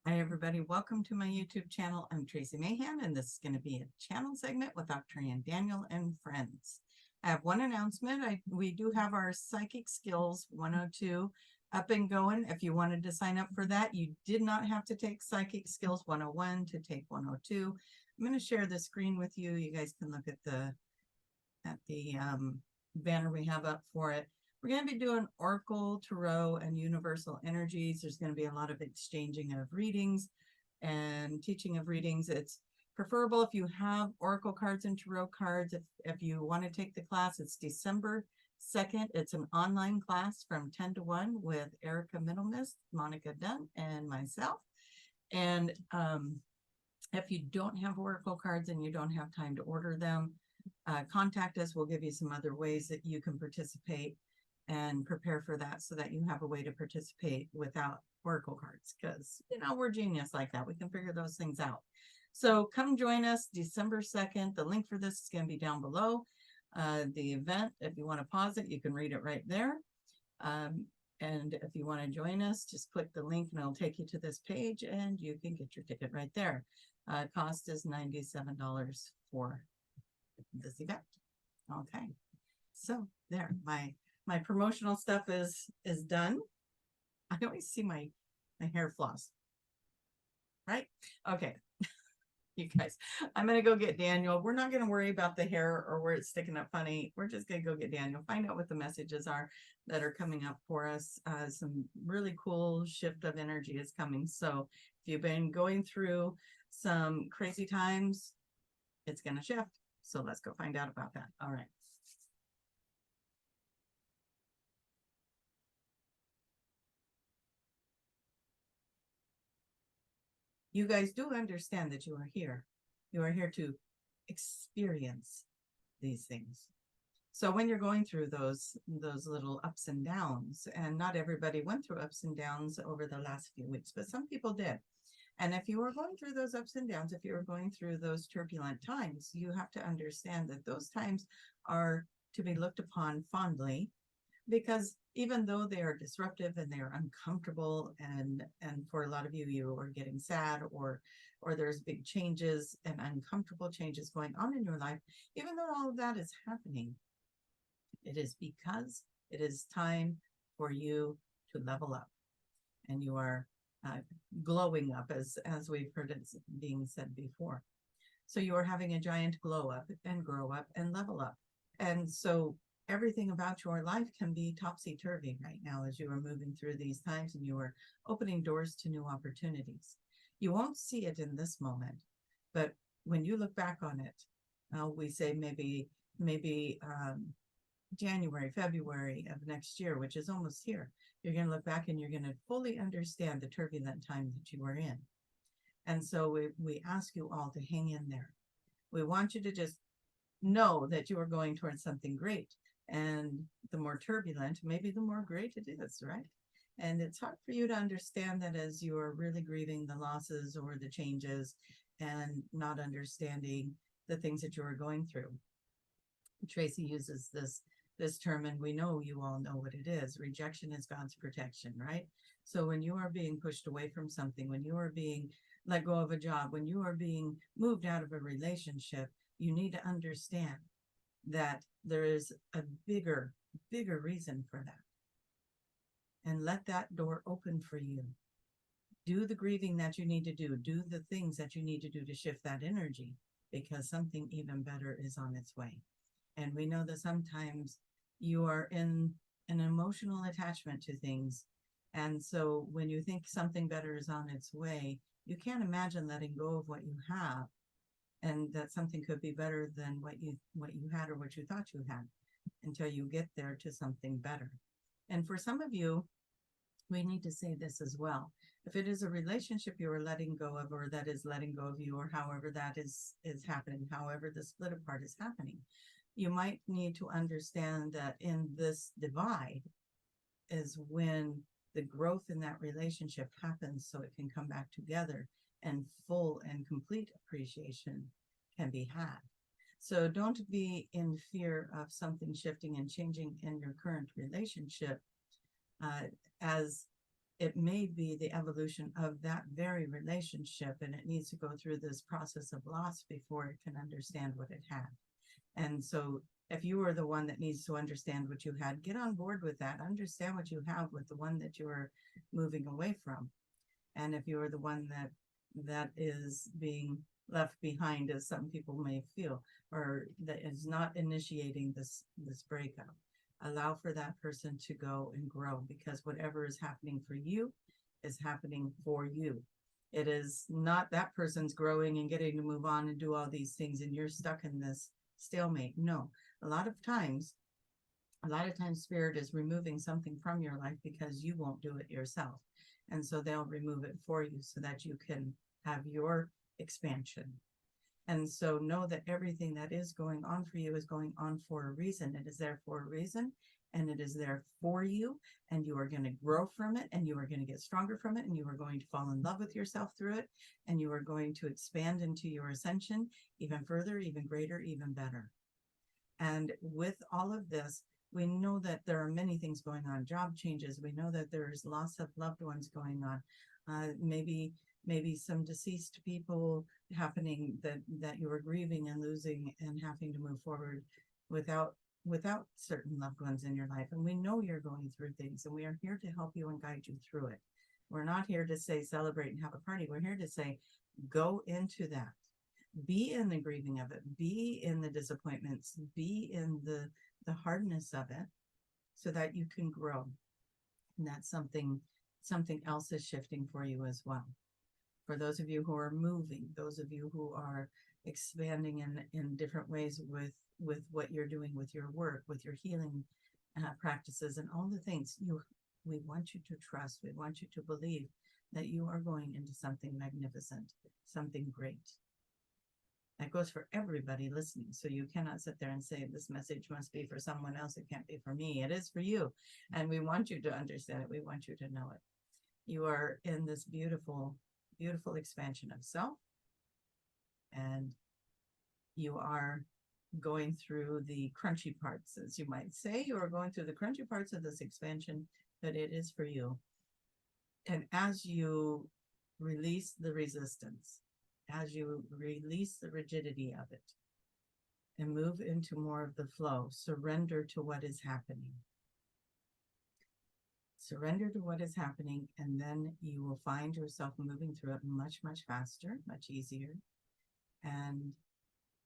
Hi, everybody. Welcome to my YouTube channel. I'm Tracie Mahan, and this is going to be a channel segment with Arcturian Daniel and Friends. I have one announcement. We do have our Psychic Skills 102 up and going. If you wanted to sign up for that, you did not have to take Psychic Skills 101 to take 102. I'm going to share the screen with you. You guys can look at the banner we have up for it. We're going to be doing Oracle, Tarot, and Universal Energies. There's going to be a lot of exchanging of readings and teaching of readings. It's preferable if you have Oracle cards and Tarot cards. If you want to take the class, it's December 2nd. It's an online class from 10 to 1 with Erica Middlemist, Monica Dunn, and myself. And if you don't have Oracle cards and you don't have time to order them, contact us. We'll give you some other ways that you can participate and prepare for that so that you have a way to participate without Oracle cards, because, you know, we're genius like that. We can figure those things out. So come join us December 2nd. The link for this is going to be down below. The event, if you want to pause it, you can read it right there. And if you want to join us, just click the link and it'll take you to this page and you can get your ticket right there. Cost is $97 for this event. Okay, so there, my promotional stuff is done. I always see my hair floss, right? Okay. You guys, I'm gonna go get Daniel. We're not gonna worry about the hair or where it's sticking up funny. We're just gonna go get Daniel, find out what the messages are that are coming up for us. Some really cool shift of energy is coming. So if you've been going through some crazy times, it's gonna shift. So let's go find out about that. All right. You guys do understand that you are here. You are here to experience these things. So when you're going through those little ups and downs, and not everybody went through ups and downs over the last few weeks, but some people did. And if you are going through those ups and downs, if you're going through those turbulent times, you have to understand that those times are to be looked upon fondly, because even though they are disruptive and they are uncomfortable, and for a lot of you, you are getting sad, or there's big changes and uncomfortable changes going on in your life, even though all of that is happening, it is because it is time for you to level up, and you are glowing up, as we've heard it being said before. So you are having a giant glow up and grow up and level up. And so everything about your life can be topsy-turvy right now as you are moving through these times and you are opening doors to new opportunities. You won't see it in this moment, but when you look back on it, we say maybe January, February of next year, which is almost here, you're going to look back and you're going to fully understand the turbulent time that you were in. And so we ask you all to hang in there. We want you to just know that you are going towards something great. And the more turbulent, maybe the more great it is, right? And it's hard for you to understand that as you are really grieving the losses or the changes and not understanding the things that you are going through. Tracie uses this term, and we know you all know what it is. Rejection is God's protection, right? So when you are being pushed away from something, when you are being let go of a job, when you are being moved out of a relationship, you need to understand that there is a bigger reason for that. And let that door open for you. Do the grieving that you need to do. Do the things that you need to do to shift that energy, because something even better is on its way. And we know that sometimes you are in an emotional attachment to things. And so when you think something better is on its way, you can't imagine letting go of what you have, and that something could be better than what you had or what you thought you had, until you get there to something better. And for some of you, we need to say this as well. If it is a relationship you are letting go of, or that is letting go of you, or however that is happening, however the split apart is happening, you might need to understand that in this divide is when the growth in that relationship happens, so it can come back together and full and complete appreciation can be had. So don't be in fear of something shifting and changing in your current relationship, as it may be the evolution of that very relationship, and it needs to go through this process of loss before it can understand what it had. And so if you are the one that needs to understand what you had, get on board with that, understand what you have with the one that you are moving away from. And if you are the one that is being left behind, as some people may feel, or that is not initiating this breakup, allow for that person to go and grow, because whatever is happening for you is happening for you. It is not that person's growing and getting to move on and do all these things and you're stuck in this stalemate. No, a lot of times spirit is removing something from your life because you won't do it yourself. And so they'll remove it for you so that you can have your expansion. And so know that everything that is going on for you is going on for a reason. It is there for a reason, and it is there for you, and you are going to grow from it, and you are going to get stronger from it, and you are going to fall in love with yourself through it, and you are going to expand into your ascension even further, even greater, even better. And with all of this, we know that there are many things going on, job changes. We know that there's loss of loved ones going on. Maybe some deceased people happening that you are grieving and losing and having to move forward without certain loved ones in your life. And we know you're going through things, and we are here to help you and guide you through it. We're not here to say celebrate and have a party. We're here to say go into that. Be in the grieving of it, be in the disappointments, be in the hardness of it, so that you can grow. And that's something else is shifting for you as well. For those of you who are moving, those of you who are expanding in different ways with what you're doing with your work, with your healing practices, and all the things, we want you to trust, we want you to believe that you are going into something magnificent, something great. That goes for everybody listening. So you cannot sit there and say, this message must be for someone else. It can't be for me. It is for you. And we want you to understand it. We want you to know it. You are in this beautiful, beautiful expansion of self. And you are going through the crunchy parts, as you might say. You are going through the crunchy parts of this expansion, but it is for you. And as you release the resistance, as you release the rigidity of it and move into more of the flow, surrender to what is happening. Surrender to what is happening, and then you will find yourself moving through it much, much faster, much easier. And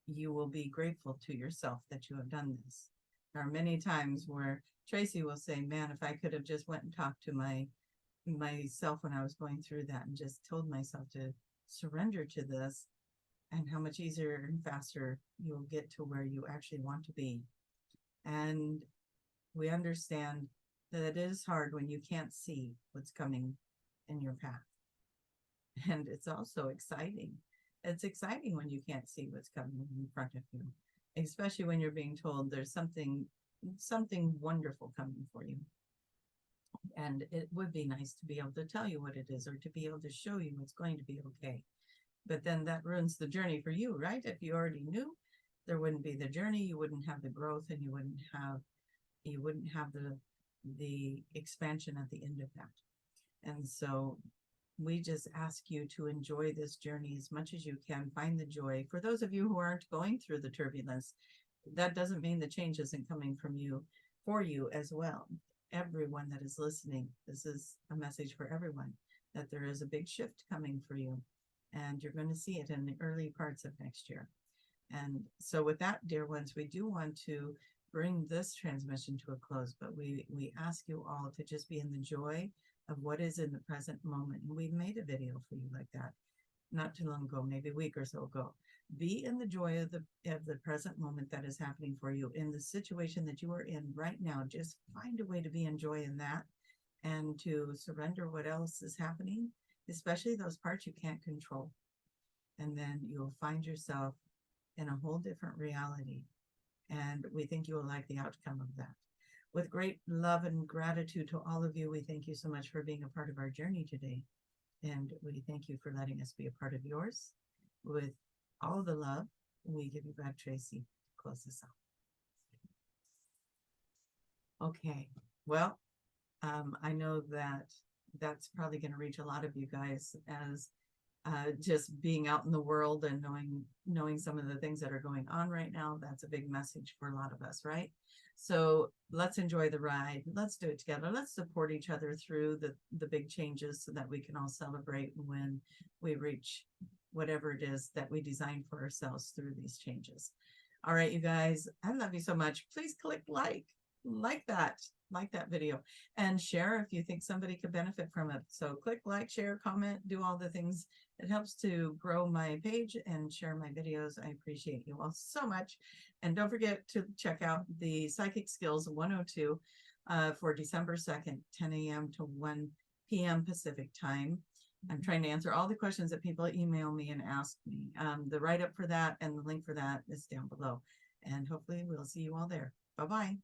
you will be grateful to yourself that you have done this. There are many times where Tracie will say, man, if I could have just went and talked to myself when I was going through that and just told myself to surrender to this, and how much easier and faster you'll get to where you actually want to be. And we understand that it is hard when you can't see what's coming in your path. And it's also exciting. It's exciting when you can't see what's coming in front of you, especially when you're being told there's something wonderful coming for you. And it would be nice to be able to tell you what it is, or to be able to show you it's going to be okay. But then that ruins the journey for you, right? If you already knew, there wouldn't be the journey, you wouldn't have the growth, and you wouldn't have the expansion at the end of that. And so we just ask you to enjoy this journey as much as you can. Find the joy. For those of you who aren't going through the turbulence, that doesn't mean the change isn't coming from you, for you as well. Everyone that is listening, this is a message for everyone, that there is a big shift coming for you, and you're going to see it in the early parts of next year. And so with that, dear ones, we do want to bring this transmission to a close, but we ask you all to just be in the joy of what is in the present moment. And we made a video for you like that not too long ago, maybe a week or so ago. Be in the joy of the present moment that is happening for you in the situation that you are in right now. Just find a way to be in joy in that, and to surrender what else is happening, especially those parts you can't control. And then you'll find yourself in a whole different reality. And we think you will like the outcome of that. With great love and gratitude to all of you, we thank you so much for being a part of our journey today. And we thank you for letting us be a part of yours. With all the love, we give you back Tracie to close this out. Okay, well, I know that that's probably going to reach a lot of you guys as just being out in the world and knowing some of the things that are going on right now. That's a big message for a lot of us, right? So let's enjoy the ride. Let's do it together. Let's support each other through the big changes so that we can all celebrate when we reach whatever it is that we design for ourselves through these changes. All right, you guys, I love you so much. Please click like that video, and share if you think somebody could benefit from it. So click like, share, comment, do all the things. It helps to grow my page and share my videos. I appreciate you all so much. And don't forget to check out the Psychic Skills 102 for December 2nd, 10 a.m. to 1 p.m. Pacific time. I'm trying to answer all the questions that people email me and ask me. The write-up for that and the link for that is down below. And hopefully we'll see you all there. Bye-bye.